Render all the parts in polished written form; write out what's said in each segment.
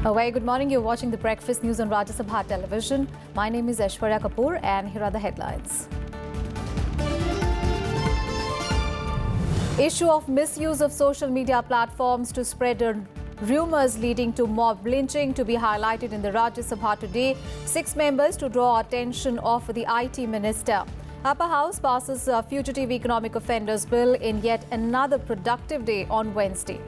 A very good morning. You're watching the Breakfast News on Rajya Sabha Television. My name is Aishwarya Kapoor and here are the headlines. Issue of misuse of social media platforms to spread rumours leading to mob lynching to be highlighted in the Rajya Sabha today. 6 members to draw attention of the IT Minister. Upper House passes a Fugitive Economic Offenders Bill in yet another productive day on Wednesday.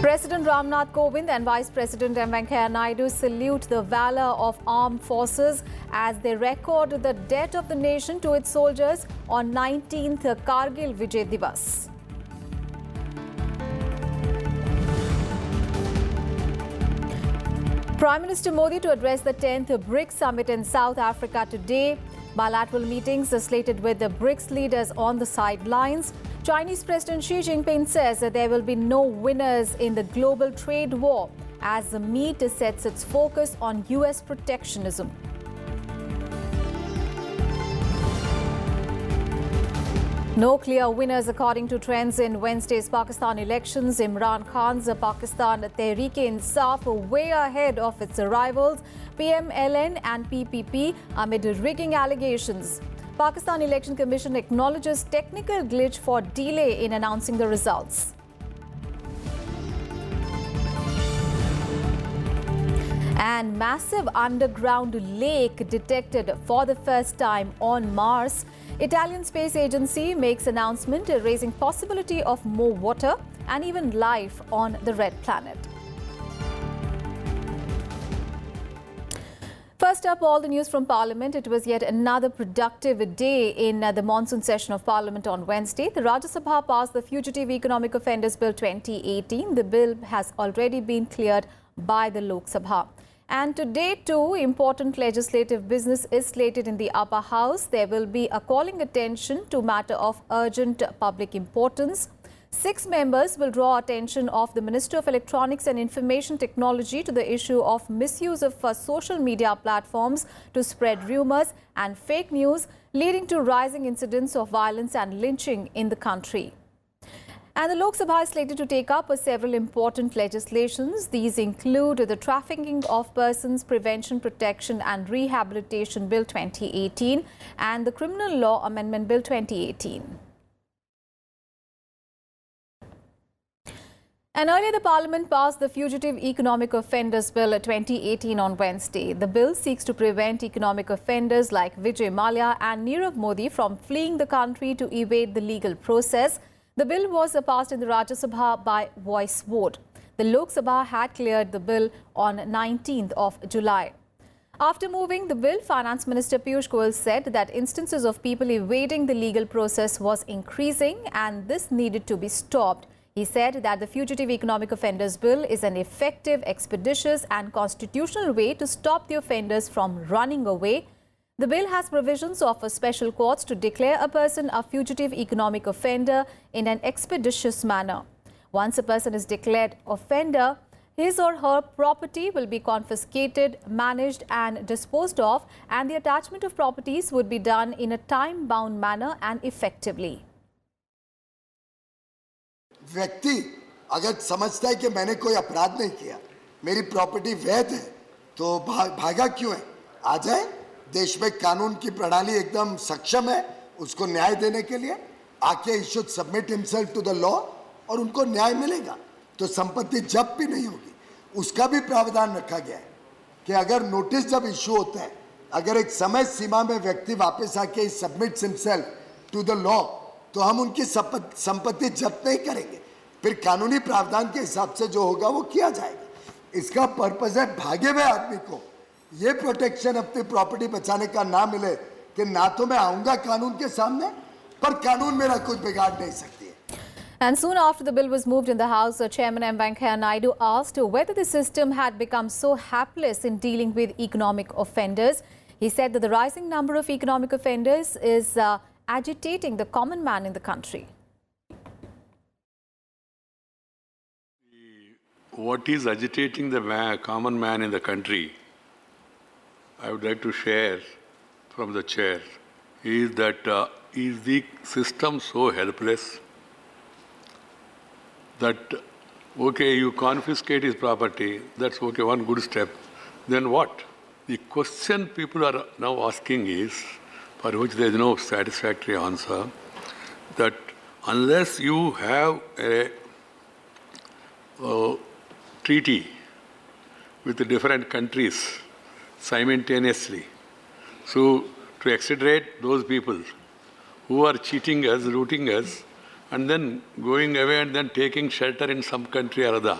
President Ramnath Kovind and Vice President M. Venkaiah Naidu salute the valour of armed forces as they record the debt of the nation to its soldiers on 19th Kargil Vijay Divas. Prime Minister Modi to address the 10th BRICS Summit in South Africa today. Bilateral meetings are slated with the BRICS leaders on the sidelines. Chinese President Xi Jinping says that there will be no winners in the global trade war as the meet sets its focus on US protectionism. No clear winners according to trends in Wednesday's Pakistan elections. Imran Khan's Pakistan Tehreek-e-Insaf way ahead of its rivals PMLN and PPP amid rigging allegations. Pakistan Election Commission acknowledges technical glitch for delay in announcing the results. And massive underground lake detected for the first time on Mars. Italian Space Agency makes announcement raising possibility of more water and even life on the red planet. First up, all the news from Parliament. It was yet another productive day in the monsoon session of Parliament on Wednesday. The Rajya Sabha passed the Fugitive Economic Offenders Bill 2018. The bill has already been cleared by the Lok Sabha. And today too, important legislative business is slated in the upper house. There will be a calling attention to matter of urgent public importance. 6 members will draw attention of the Minister of Electronics and Information Technology to the issue of misuse of social media platforms to spread rumours and fake news, leading to rising incidents of violence and lynching in the country. And the Lok Sabha is slated to take up several important legislations. These include the Trafficking of Persons Prevention, Protection and Rehabilitation Bill 2018 and the Criminal Law Amendment Bill 2018. And earlier, the Parliament passed the Fugitive Economic Offenders Bill 2018 on Wednesday. The bill seeks to prevent economic offenders like Vijay Mallya and Nirav Modi from fleeing the country to evade the legal process. The bill was passed in the Rajya Sabha by voice vote. The Lok Sabha had cleared the bill on 19th of July. After moving the bill, Finance Minister Piyush Goyal said that instances of people evading the legal process was increasing and this needed to be stopped. He said that the Fugitive Economic Offenders Bill is an effective, expeditious and constitutional way to stop the offenders from running away. The bill has provisions of special courts to declare a person a fugitive economic offender in an expeditious manner. Once a person is declared offender, his or her property will be confiscated, managed and disposed of, and the attachment of properties would be done in a time-bound manner and effectively. व्यक्ति अगर समझता है कि मैंने कोई अपराध नहीं किया, मेरी प्रॉपर्टी वैध है, तो भागा क्यों है? आ जाए, देश में कानून की प्रणाली एकदम सक्षम है उसको न्याय देने के लिए. आके he should submit himself to the law और उनको न्याय मिलेगा. तो संपत्ति जब्त भी नहीं होगी. उसका भी प्रावधान रखा गया है कि अगर नोटिस जब इशू होता है, अगर एक समय सीमा में व्यक्ति वापस आके submits himself to the law, तो हम उनकी संपत्ति जब्त नहीं करेंगे. फिर कानूनी प्रावधान के हिसाब से जो होगा वो किया जाएगा. इसका पर्पस है भागे हुए आदमी को ये प्रोटेक्शन अपनी प्रॉपर्टी बचाने का ना मिले कि ना तो मैं आऊंगा कानून के सामने पर कानून मेरा कुछ बिगाड़ नहीं सकती है. And soon after the bill was moved in the House, Chairman M. Venkaiah Naidu asked whether the system had become so hapless in dealing with economic offenders. He said that the rising number of economic offenders is agitating the common man in the country. What is agitating the common man in the country, I would like to share from the chair, is that is the system so helpless? that, okay, you confiscate his property, that's okay, one good step. Then what? The question people are now asking is, for which there is no satisfactory answer, that unless you have a treaty with the different countries simultaneously, so to exonerate those people who are cheating us, looting us, and then going away and then taking shelter in some country or other.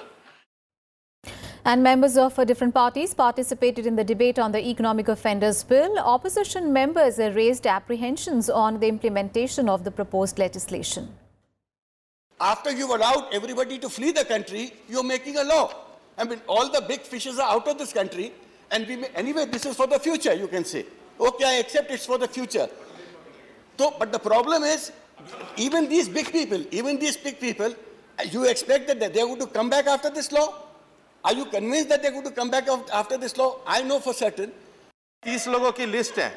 And members of different parties participated in the debate on the Economic Offenders Bill. Opposition members raised apprehensions on the implementation of the proposed legislation. After you've allowed everybody to flee the country, you're making a law. I mean, all the big fishes are out of this country, and anyway, this is for the future, you can say. Okay, I accept it's for the future. So, but the problem is, even these big people, you expect that they're going to come back after this law? Are you convinced that they're going to come back after this law? I know for certain. 30 लोगों की list है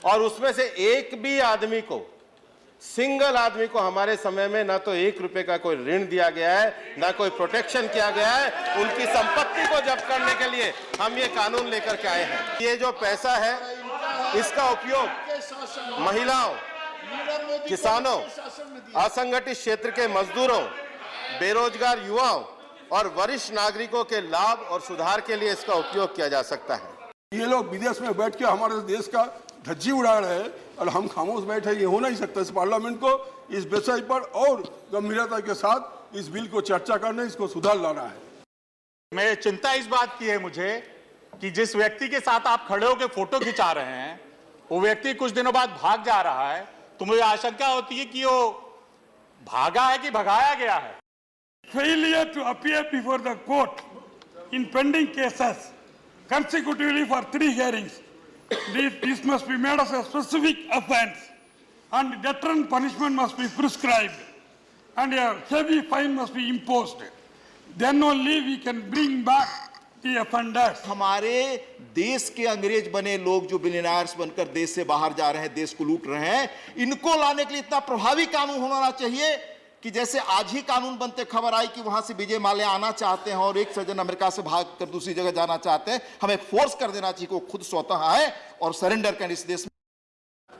और उसमें से एक भी आदमी को, सिंगल आदमी को हमारे समय में ना तो 1 रुपए का कोई ऋण दिया गया है, ना कोई प्रोटेक्शन किया गया है। उनकी संपत्ति को जब्त करने के लिए हम ये कानून लेकर के आए हैं। ये जो पैसा है, इसका उपयोग महिलाओं, किसानों, असंगठित क्षेत्र के मजदूरों, बेरोजगार युवाओं और वरिष्ठ नागरिकों के लाभ और सुधार के लिए इसका उपयोग किया जा सकता है। ये लोग विदेश में बैठ के हमारे देश का धज्जी उड़ा रहे हैं और हम खामोश बैठे, ये हो नहीं सकता। इस पार्लियामेंट को इस विषय पर और गंभीरता के साथ इस बिल को चर्चा करने, इसको सुधार लाना है। मैं चिंता इस बात की है मुझे कि जिस व्यक्ति के साथ आप खड़े होकर फोटो खिंचा रहे हैं, वो व्यक्ति कुछ दिनों बाद भाग जा रहा है, तो मुझे आशंका होती है कि वो भागा है कि भगाया गया है। Failure to appear before the court in pending cases consecutively for 3 hearings. This must be made as a specific offence, and deterrent punishment must be prescribed, and a heavy fine must be imposed. Then only we can bring back the offenders. हमारे देश के अंग्रेज बने लोग जो billionaires बनकर देश से बाहर जा रहे हैं, देश को लूट रहे हैं, इनको लाने के लिए इतना प्रभावी कानून होना चाहिए कि जैसे आज ही कानून बनते खबर आई कि वहां से विजय माल्या आना चाहते हैं और एक सज्जन अमेरिका से भाग कर दूसरी जगह जाना चाहते हैं, हमें फोर्स कर देना चाहिए कि वो खुद स्वतः आए और सरेंडर करें इस देश में।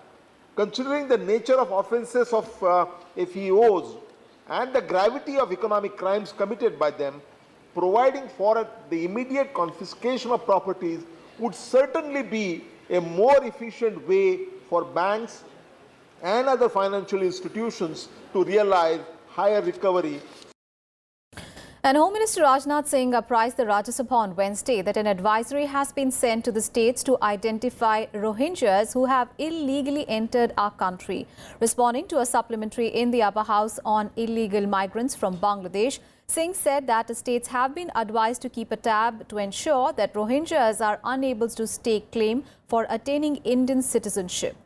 Considering the nature of offences of FEOs and the gravity of economic crimes committed by them, providing for the immediate confiscation of properties would certainly be a more efficient way for banks and other financial institutions to realize higher recovery. And Home Minister Rajnath Singh apprised the Rajya Sabha on Wednesday that an advisory has been sent to the states to identify Rohingyas who have illegally entered our country. Responding to a supplementary in the upper house on illegal migrants from Bangladesh, Singh said that the states have been advised to keep a tab to ensure that Rohingyas are unable to stake claim for attaining Indian citizenship.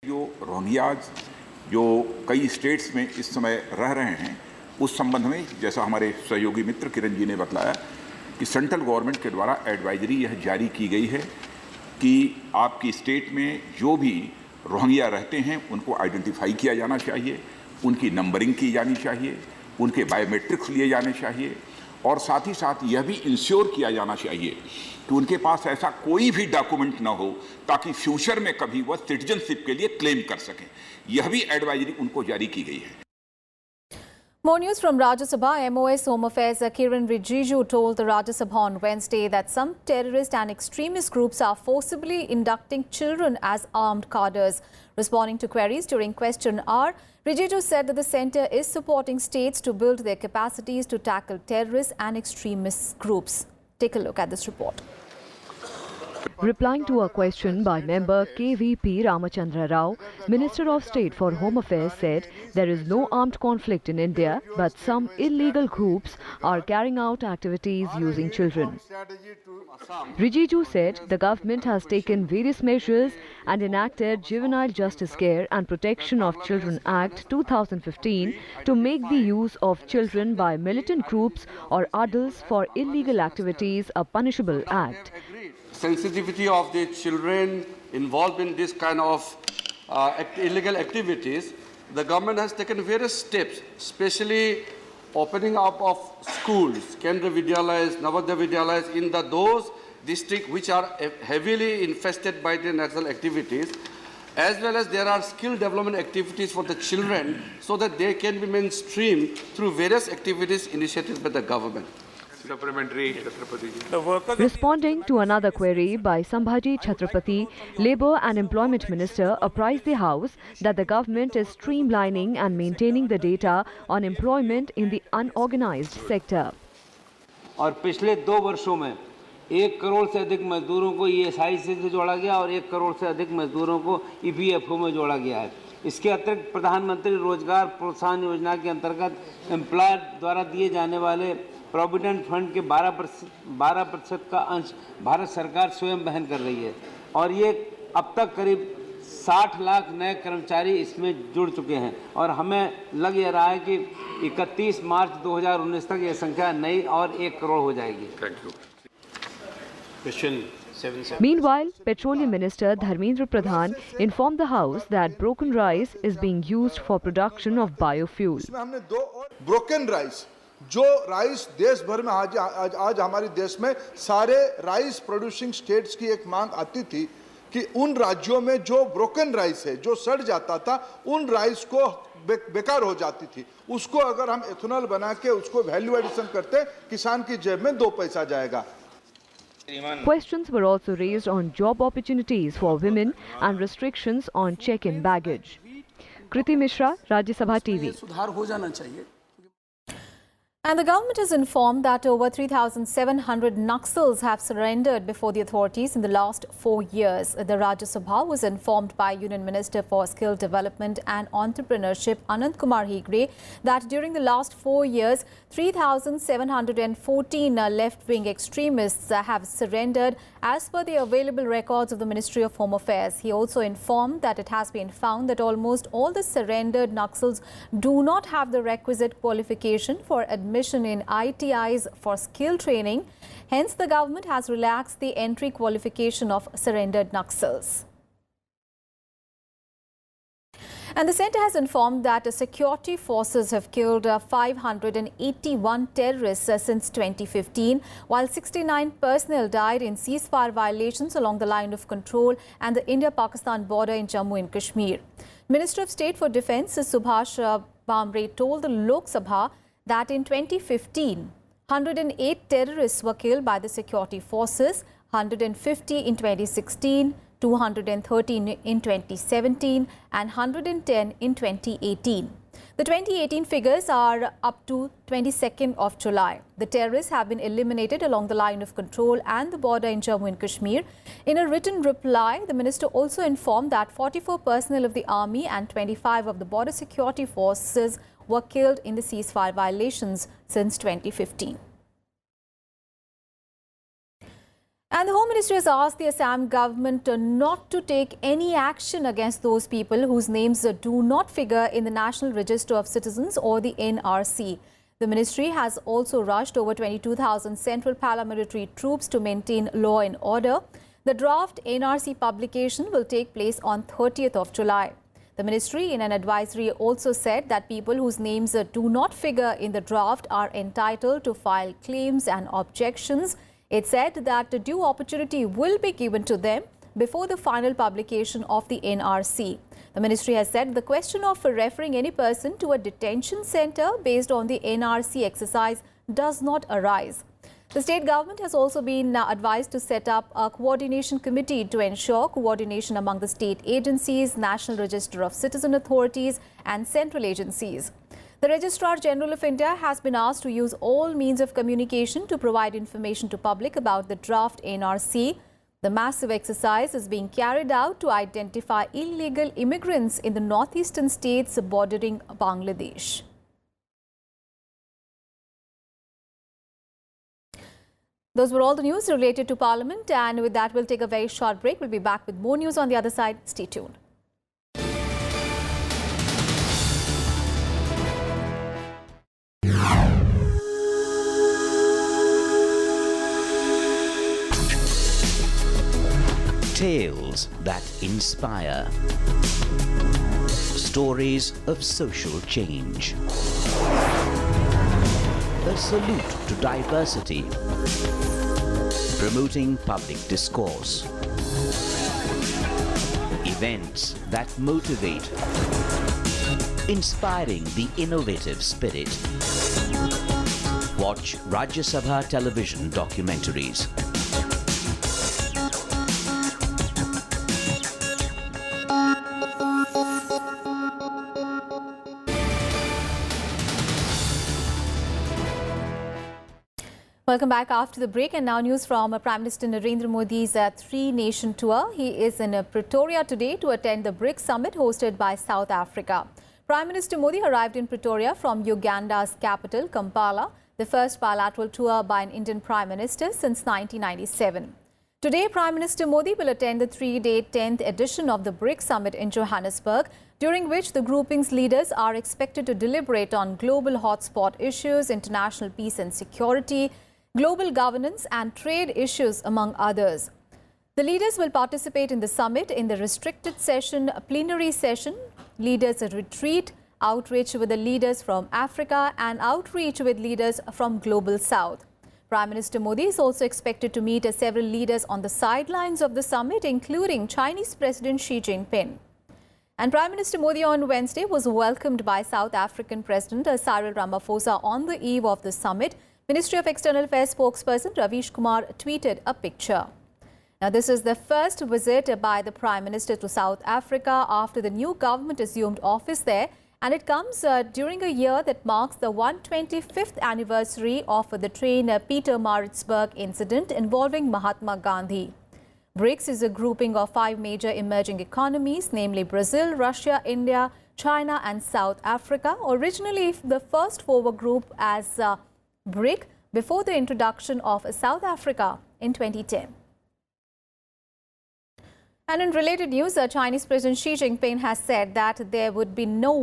जो Rohingyas जो कई states में इस समय रह रहे हैं, उस संबंध में जैसा हमारे सहयोगी मित्र किरण जी ने बताया कि सेंट्रल गवर्नमेंट के द्वारा एडवाइजरी यह जारी की गई है कि आपकी स्टेट में जो भी रोहिंग्या रहते हैं उनको आइडेंटिफाई किया जाना चाहिए, उनकी नंबरिंग की जानी चाहिए, उनके बायोमेट्रिक्स लिए जाने चाहिए और साथ ही साथ यह भी इंश्योर किया जाना चाहिए कि उनके पास ऐसा कोई भी डॉक्यूमेंट ना हो ताकि फ्यूचर में कभी वह सिटीजनशिप के लिए क्लेम कर सकें। यह भी एडवाइजरी उनको जारी की गई है। More news from Rajya Sabha. MOS Home Affairs Kiran Rijiju told the Rajya Sabha on Wednesday that some terrorist and extremist groups are forcibly inducting children as armed cadres. Responding to queries during question hour, Rijiju said that the centre is supporting states to build their capacities to tackle terrorist and extremist groups. Take a look at this report. Replying to a question by member KVP Ramachandra Rao, Minister of State for Home Affairs said there is no armed conflict in India, but some illegal groups are carrying out activities using children. Rijiju said the government has taken various measures and enacted Juvenile Justice Care and Protection of Children Act 2015 to make the use of children by militant groups or adults for illegal activities a punishable act. Sensitivity of the children involved in this kind of illegal activities the government has taken various steps, especially opening up of schools, Kendra Vidyalayas, Navodaya Vidyalayas, in those districts which are heavily infested by the national activities, as well as there are skill development activities for the children so that they can be mainstreamed through various activities initiated by the government. Supplementary, Chhatrapati. Responding to another query by Sambhaji Chhatrapati, Labour and Employment Minister apprised the House that the government is streamlining and maintaining the data on employment in the unorganized sector. और पिछले 2 वर्षों में 1 करोड़ से अधिक मजदूरों को ESI से जोड़ा गया और 1 करोड़ से अधिक मजदूरों को EPFO में जोड़ा गया है। इसके अतिरिक्त प्रधानमंत्री रोजगार प्रोत्साहन योजना के अंतर्गत एम्प्लॉयर द्वारा दिए जाने वाले प्रोविडेंट फंड के 12% का अंश भारत सरकार स्वयं वहन कर रही है और ये अब तक करीब 60 लाख नए कर्मचारी इसमें जुड़ चुके हैं और हमें लग ये रहा है कि 31 मार्च 2019 तक ये संख्या नई और 1 करोड़ हो जाएगी। Thank you. Meanwhile, Petroleum Minister Dharmendra Pradhan informed the House that broken rice is being used for production of biofuel. इसमें हमने 2 ब्रोकन राइस, जो राइस देश भर में आज हमारे देश में सारे राइस प्रोड्यूसिंग स्टेट्स की एक मांग आती थी कि उन राज्यों में जो ब्रोकन राइस है, जो सड़ जाता था, उन राइस को बेकार हो जाती थी, उसको अगर हम एथेनॉल बना के उसको वैल्यू एडिशन करते, किसान की जेब में 2 पैसा जाएगा। Questions were also raised on job opportunities for women and restrictions on check-in baggage. Kriti Mishra, Rajya Sabha TV. सुधार हो जाना चाहिए। And the government has informed that over 3,700 Naxals have surrendered before the authorities in the last 4 years. The Rajya Sabha was informed by Union Minister for Skill Development and Entrepreneurship Anant Kumar Hegde that during the last 4 years, 3,714 left-wing extremists have surrendered as per the available records of the Ministry of Home Affairs. He also informed that it has been found that almost all the surrendered Naxals do not have the requisite qualification for admission in ITIs for skill training. Hence, the government has relaxed the entry qualification of surrendered Naxals. And the centre has informed that the security forces have killed 581 terrorists since 2015, while 69 personnel died in ceasefire violations along the line of control and the India-Pakistan border in Jammu and Kashmir. Minister of State for Defence Subhash Bamre told the Lok Sabha that in 2015, 108 terrorists were killed by the security forces, 150 in 2016, 213 in 2017 and 110 in 2018. The 2018 figures are up to 22nd of July. The terrorists have been eliminated along the line of control and the border in Jammu and Kashmir. In a written reply, the minister also informed that 44 personnel of the army and 25 of the border security forces were killed in the ceasefire violations since 2015. And the Home Ministry has asked the Assam government not to take any action against those people whose names do not figure in the National Register of Citizens or the NRC. The ministry has also rushed over 22,000 central paramilitary troops to maintain law and order. The draft NRC publication will take place on 30th of July. The ministry in an advisory also said that people whose names do not figure in the draft are entitled to file claims and objections. It said that the due opportunity will be given to them before the final publication of the NRC. The ministry has said the question of referring any person to a detention centre based on the NRC exercise does not arise. The state government has also been advised to set up a coordination committee to ensure coordination among the state agencies, National Register of Citizen authorities and central agencies. The Registrar General of India has been asked to use all means of communication to provide information to public about the draft NRC. The massive exercise is being carried out to identify illegal immigrants in the northeastern states bordering Bangladesh. Those were all the news related to Parliament, and with that we'll take a very short break. We'll be back with more news on the other side. Stay tuned. Tales that inspire. Stories of social change. A salute to diversity. Promoting public discourse. Events that motivate. Inspiring the innovative spirit. Watch Rajya Sabha television documentaries. Welcome back after the break, and now news from Prime Minister Narendra Modi's three-nation tour. He is in Pretoria today to attend the BRICS summit hosted by South Africa. Prime Minister Modi arrived in Pretoria from Uganda's capital, Kampala, the first bilateral tour by an Indian Prime Minister since 1997. Today, Prime Minister Modi will attend the three-day 10th edition of the BRICS summit in Johannesburg, during which the grouping's leaders are expected to deliberate on global hotspot issues, international peace and security, global governance and trade issues, among others. The leaders will participate in the summit in the restricted session, plenary session, leaders retreat, outreach with the leaders from Africa and outreach with leaders from Global South. Prime Minister Modi is also expected to meet several leaders on the sidelines of the summit, including Chinese President Xi Jinping. And Prime Minister Modi on Wednesday was welcomed by South African President Cyril Ramaphosa on the eve of the summit. Ministry of External Affairs spokesperson Ravish Kumar tweeted a picture. Now, this is the first visit by the Prime Minister to South Africa after the new government assumed office there, and it comes during a year that marks the 125th anniversary of the train Pietermaritzburg incident involving Mahatma Gandhi. BRICS is a grouping of 5 major emerging economies, namely Brazil, Russia, India, China and South Africa. Originally, the first 4 were grouped as BRIC before the introduction of South Africa in 2010. And in related news, Chinese President Xi Jinping has said that there would be no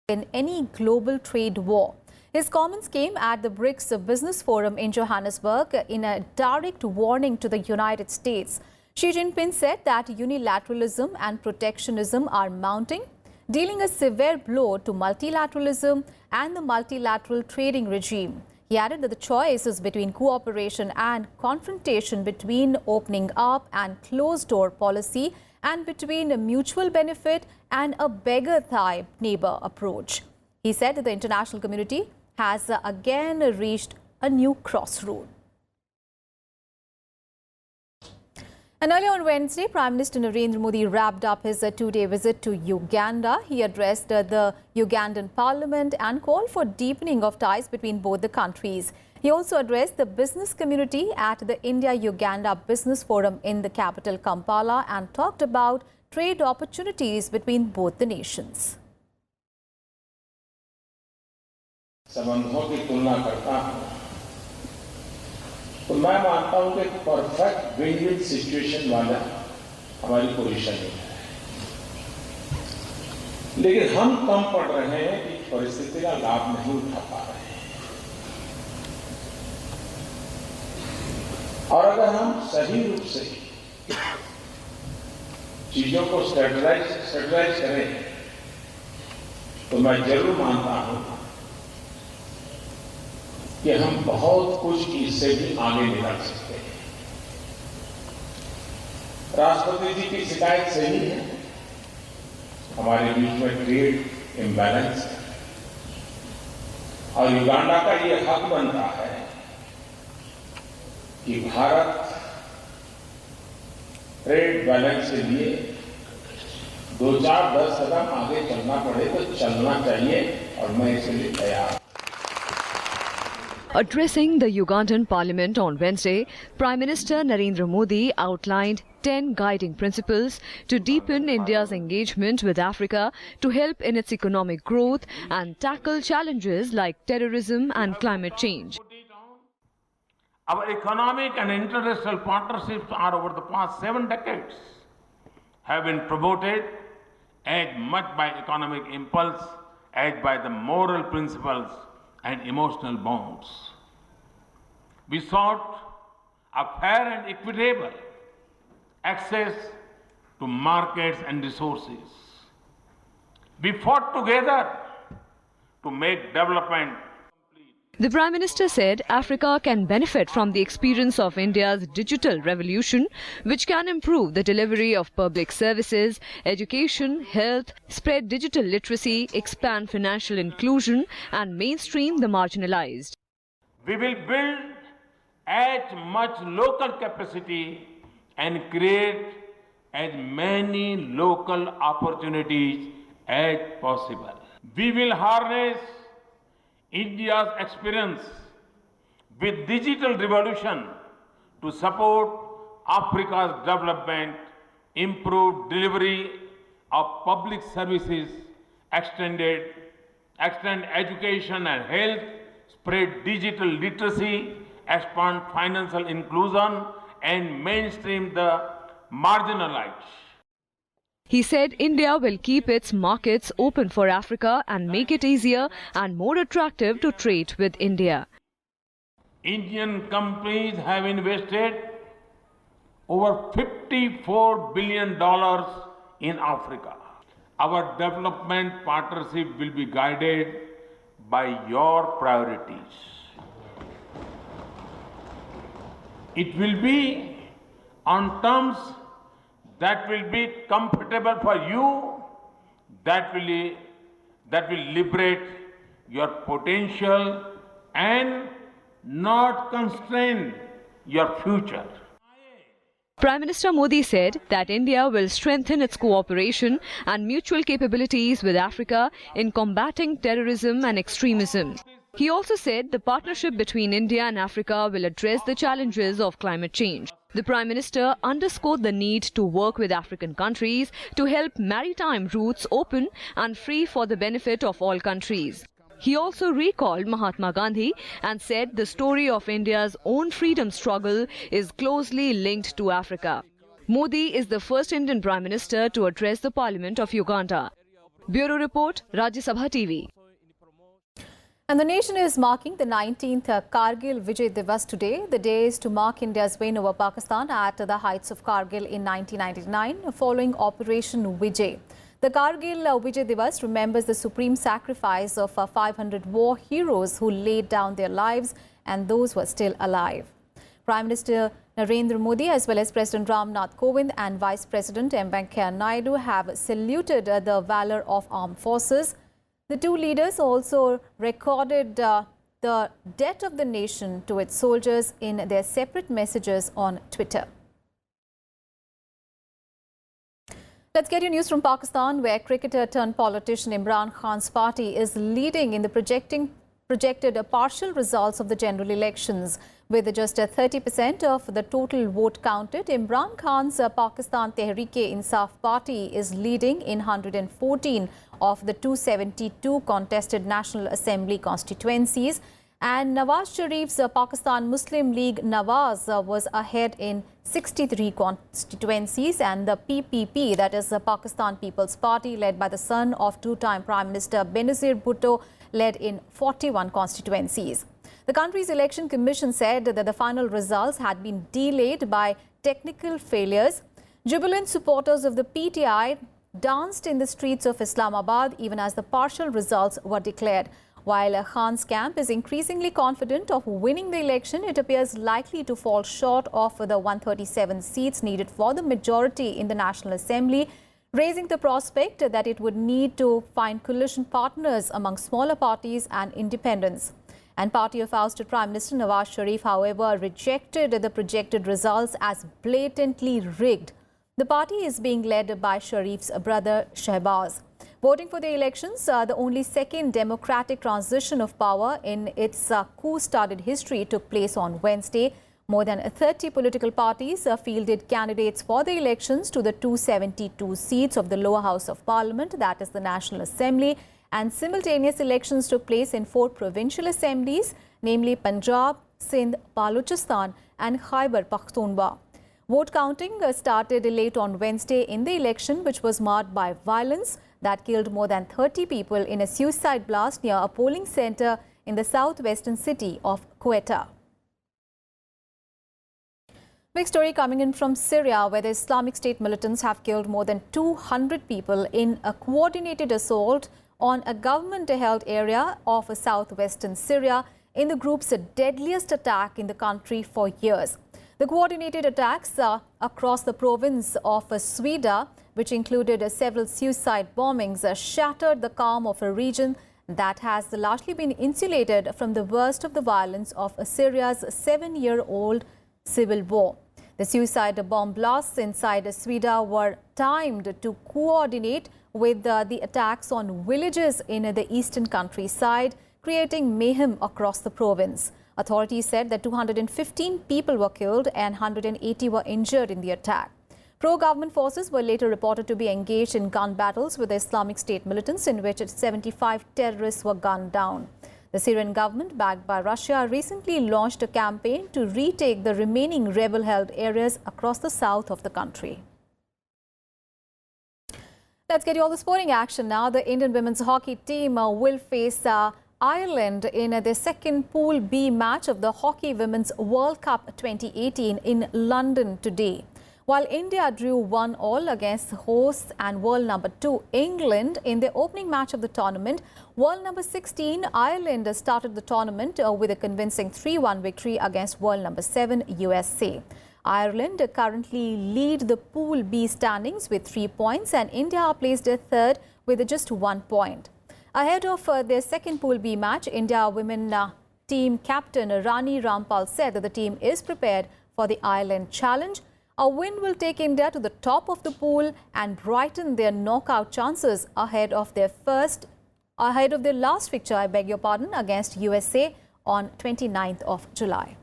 in any global trade war. His comments came at the BRICS Business Forum in Johannesburg in a direct warning to the United States. Xi Jinping said that unilateralism and protectionism are mounting, dealing a severe blow to multilateralism and the multilateral trading regime. He added that the choice is between cooperation and confrontation, between opening up and closed-door policy, and between a mutual benefit and a beggar-thy neighbor approach. He said that the international community has again reached a new crossroad. And earlier on Wednesday, Prime Minister Narendra Modi wrapped up his 2-day visit to Uganda. He addressed the Ugandan parliament and called for deepening of ties between both the countries. He also addressed the business community at the India-Uganda Business Forum in the capital Kampala and talked about trade opportunities between both the nations. संबंधों की तुलना करता हूं तो मैं मानता हूं कि परफेक्ट विन-विन सिचुएशन वाला हमारी पोजीशनिंग है, लेकिन हम कम पड़ रहे हैं कि परिस्थिति का लाभ नहीं उठा पा रहे हैं। और अगर हम सही रूप से चीजों को स्ट्रेटलाइज करें तो मैं जरूर मानता हूं कि हम बहुत कुछ इससे भी आगे निकल सकते हैं। राष्ट्रपति जी की शिकायत सही है, हमारे बीच में ट्रेड इम्बैलेंस है और युगांडा का ये हक बनता है कि भारत ट्रेड बैलेंस के लिए 2-4-10 कदम आगे चलना पड़े तो चलना चाहिए और मैं इसके लिए तैयार। Addressing the Ugandan Parliament on Wednesday, Prime Minister Narendra Modi outlined 10 guiding principles to deepen India's engagement with Africa to help in its economic growth and tackle challenges like terrorism and climate change. Our economic and international partnerships are over the past 7 decades have been promoted as much by economic impulse as by the moral principles and emotional bonds. We sought a fair and equitable access to markets and resources. We fought together to make development. The Prime Minister said Africa can benefit from the experience of India's digital revolution, which can improve the delivery of public services, education, health, spread digital literacy, expand financial inclusion and mainstream the marginalized. We will build as much local capacity and create as many local opportunities as possible. We will harness India's experience with digital revolution to support Africa's development, improve delivery of public services, extend education and health, spread digital literacy, expand financial inclusion, and mainstream the marginalized. He said India will keep its markets open for Africa and make it easier and more attractive to trade with India. Indian companies have invested over $54 billion in Africa. Our development partnership will be guided by your priorities. It will be on terms that will be comfortable for you, that will liberate your potential and not constrain your future. Prime Minister Modi said that India will strengthen its cooperation and mutual capabilities with Africa in combating terrorism and extremism. He also said the partnership between India and Africa will address the challenges of climate change. The Prime Minister underscored the need to work with African countries to help maritime routes open and free for the benefit of all countries. He also recalled Mahatma Gandhi and said the story of India's own freedom struggle is closely linked to Africa. Modi is the first Indian Prime Minister to address the Parliament of Uganda. Bureau Report, Rajya Sabha TV. And the nation is marking the 19th Kargil Vijay Divas today. The day is to mark India's win over Pakistan at the heights of Kargil in 1999 following Operation Vijay. The Kargil Vijay Divas remembers the supreme sacrifice of 500 war heroes who laid down their lives and those who are still alive. Prime Minister Narendra Modi as well as President Ram Nath Kovind and Vice President M. Venkaiah Naidu have saluted the valor of armed forces. The two leaders also recorded the debt of the nation to its soldiers in their separate messages on Twitter. Let's get your news from Pakistan, where cricketer turned politician Imran Khan's party is leading in the projected partial results of the general elections. With just 30% of the total vote counted, Imran Khan's Pakistan Tehreek-e-Insaf party is leading in 114 of the 272 contested National Assembly constituencies. And Nawaz Sharif's Pakistan Muslim League Nawaz was ahead in 63 constituencies, and the PPP, that is the Pakistan People's Party, led by the son of two-time Prime Minister Benazir Bhutto, led in 41 constituencies. The country's election commission said that the final results had been delayed by technical failures. Jubilant supporters of the PTI danced in the streets of Islamabad even as the partial results were declared. While Khan's camp is increasingly confident of winning the election, it appears likely to fall short of the 137 seats needed for the majority in the National Assembly, raising the prospect that it would need to find coalition partners among smaller parties and independents. And party of ousted Prime Minister Nawaz Sharif, however, rejected the projected results as blatantly rigged. The party is being led by Sharif's brother Shehbaz. Voting for the elections, the only second democratic transition of power in its coup-started history, took place on Wednesday. More than 30 political parties fielded candidates for the elections to the 272 seats of the lower house of parliament, that is the National Assembly, and simultaneous elections took place in 4 provincial assemblies, namely Punjab, Sindh, Balochistan and Khyber Pakhtunkhwa. Vote counting started late on Wednesday in the election, which was marred by violence that killed more than 30 people in a suicide blast near a polling center in the southwestern city of Quetta. Big story coming in from Syria, where the Islamic State militants have killed more than 200 people in a coordinated assault on a government-held area of southwestern Syria in the group's deadliest attack in the country for years. The coordinated attacks across the province of Swida, which included several suicide bombings, shattered the calm of a region that has largely been insulated from the worst of the violence of Syria's 7-year-old civil war. The suicide bomb blasts inside Swida were timed to coordinate with the attacks on villages in the eastern countryside, creating mayhem across the province. Authorities said that 215 people were killed and 180 were injured in the attack. Pro-government forces were later reported to be engaged in gun battles with the Islamic State militants, in which 75 terrorists were gunned down. The Syrian government, backed by Russia, recently launched a campaign to retake the remaining rebel-held areas across the south of the country. Let's get you all the sporting action now. The Indian women's hockey team will face Ireland in their second Pool B match of the Hockey Women's World Cup 2018 in London today. While India drew 1-1 against hosts and world number 2 England in their opening match of the tournament, world number 16 Ireland started the tournament with a convincing 3-1 victory against world number 7 USA. Ireland currently lead the Pool B standings with 3 points, and India are placed third with just 1 point. Ahead of their second Pool B match, India women team captain Rani Rampal said that the team is prepared for the Ireland challenge. A win will take India to the top of the pool and brighten their knockout chances ahead of their last fixture, against USA on 29th of July.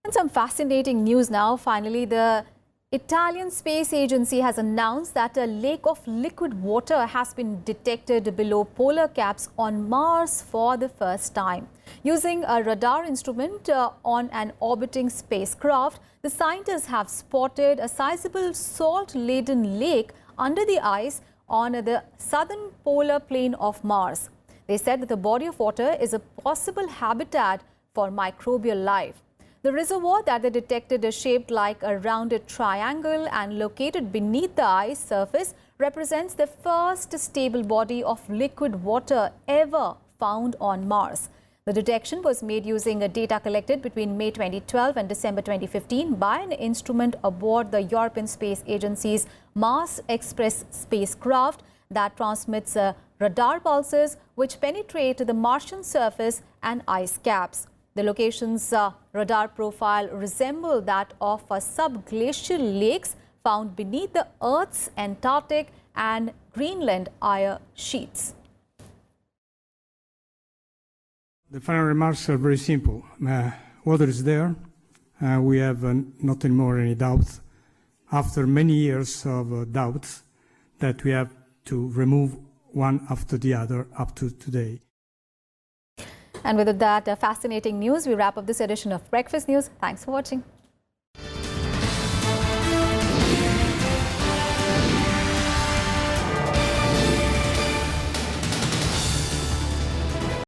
And some fascinating news now. Finally, the Italian Space Agency has announced that a lake of liquid water has been detected below polar caps on Mars for the first time. Using a radar instrument on an orbiting spacecraft, the scientists have spotted a sizable salt-laden lake under the ice on the southern polar plain of Mars. They said that the body of water is a possible habitat for microbial life. The reservoir that they detected is shaped like a rounded triangle and located beneath the ice surface represents the first stable body of liquid water ever found on Mars. The detection was made using data collected between May 2012 and December 2015 by an instrument aboard the European Space Agency's Mars Express spacecraft that transmits radar pulses which penetrate the Martian surface and ice caps. The location's radar profile resembled that of subglacial lakes found beneath the Earth's Antarctic and Greenland ice sheets. The final remarks are very simple. Water is there. We have not anymore any doubts. After many years of doubts that we have to remove one after the other up to today. And with that fascinating news, we wrap up this edition of Breakfast News. Thanks for watching.